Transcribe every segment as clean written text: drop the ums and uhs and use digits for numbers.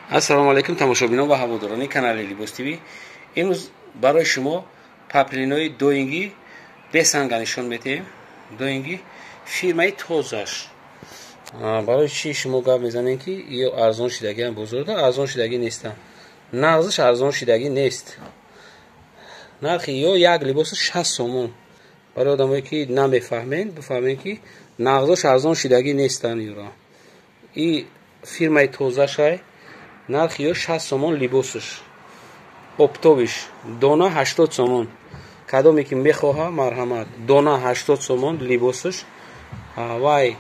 ассалому алайкум тамошобинон ва ҳаводорони канали Libos TV. имрӯз барои шумо паплинои доинги бесанга нишон медиҳем. доинги фирмаи тозаш. барои чӣ шумо гап мезанем ки ё арзон шидагиам бозорда арзон шидагӣ нестам. нағзаш арзон шидагӣ нест. нархи ё як либос 60 сомон. барои одамое ки намефаҳмед бифаҳмед ки нағзаш арзон шидагӣ нестан юра. И фирмаи тозашай нархи ё 60 сомон либосаш. оптовиш дона 80 сомон. кадоме ки мехоҳа марҳамат дона 80 сомон либосаш. вай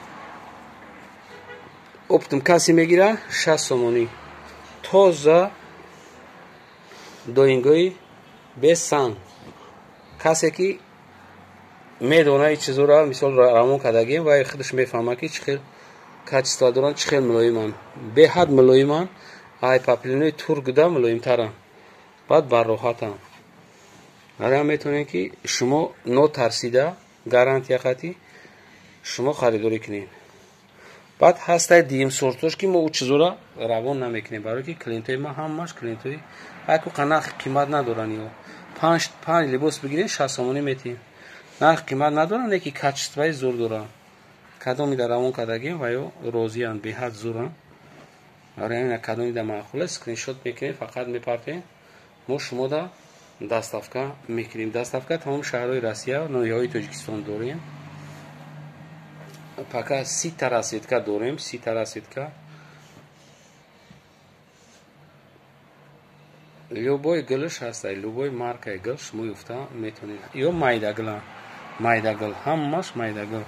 оптом каси мегира 60 сомонӣ. тоза доингои без санг. касе ки медона ин чизора мисол равон кардагием вай худаш мефаҳма ки чӣ хел качество доран, чӣ хел мулоиман. беҳад мулоиман. ай паплинои тургуда мулоимтаран. баъд барроҳатан. ҳара метавонем ки шумо нотарсида гарантия хати шумо харидорӣ кунед. баъд ҳастай дигим сортош ки мо у чизора равон намекунем, барои ки клиентои ма ҳамаш клиентои айку нархи қимат надоран. ё 5 либос бигирем 60 сомонӣ метиҳем. нархи қимат надоран, леки качествои зур доран. кадомида равон кардагием ва ё розиян, беҳад зуран. ҳара кадомида маъқул скриншот мекунем, фақат мепартем, мо шумода доставка мекунем. доставка тамоми шаҳрҳои Россия, ноҳияҳои Тоҷикистон дорем. пока 30 расветка дорем. 30 расветка. любой гилш ҳастай, любой маркаи гил шумо юфта метавонед. ё майдагилан. майдагил ҳамаш майдагил.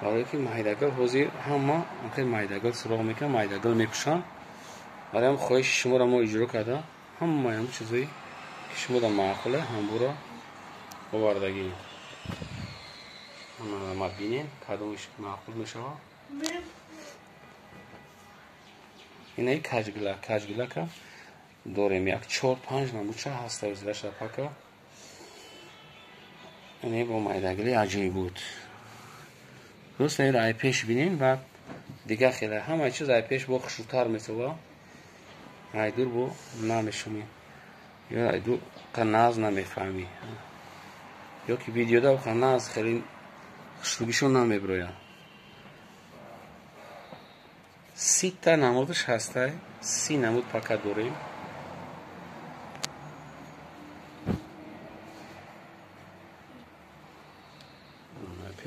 барое ки майдагил ҳозир ҳама майдагил суроғ мекунад, майдагил мепӯшанд. ҳарам хоҳиши шуморо мо иҷро карда ҳамаям чизои ки шумода маъқуле ҳамбуро овардагием. ама бинем кадомиш маъқул мешавад. инаи каҷгилака дорем. як 4-5 намуча ҳаста ӯзлаша пака. инаи бо майдагили аҷиб буд. дуст ин ай пеш бинем ва дига хеле ҳама чиз ай пеш бо хушрӯтар месова. ай дур бо намешунем. ё ай дур каназ намефаҳмӣ. ё ки видеода каназ хеле хушрӯгишон намеброяд. 30 та намудаш ҳастай. 30 намуд пака дорем.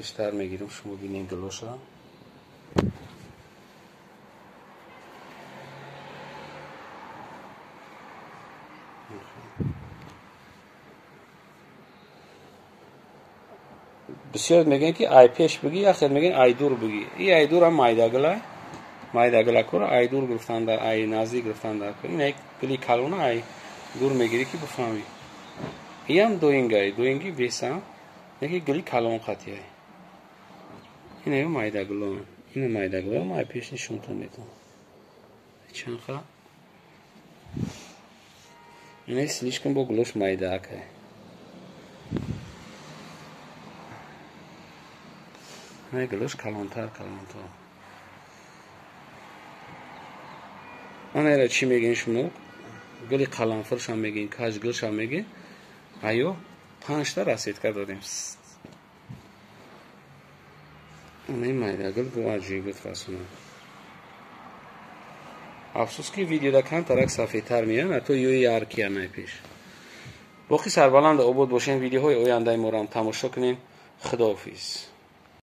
пештар мегирем шумо бинем гилоша. бисёр мегӯянд ки ай пеш бигӣ, яхел мегӯянд ай дур бигӣ. И ай дур ҳам майдагилай. майдагилакора ай дур гирифтан дар ай наздик гирифтан дар ин гили калона ай дур мегирӣ ки бифаҳмӣ. иам доингай, доинги бесан, яки гили калон қатияй. инаё майдагилон. ина майдагилон ай пеш нишонтон метавонам. чанха ина слишком бо гулош майдаакай. ина гулош калонтар. анаера чӣ мегӯем шумо? гули қаламфуршам мегӯем, каҷгилшам мегӯем. аё 5 та расветка додем. инаи майдагил бо аҷибот расонам. афсус ки видеода камтарак сафедтар меянд, ато ёи яркия най пеш. боқи сарбаланд обод бошем. видеоҳои ояндаи моро ҳам тамошо кунем. худоҳофиз.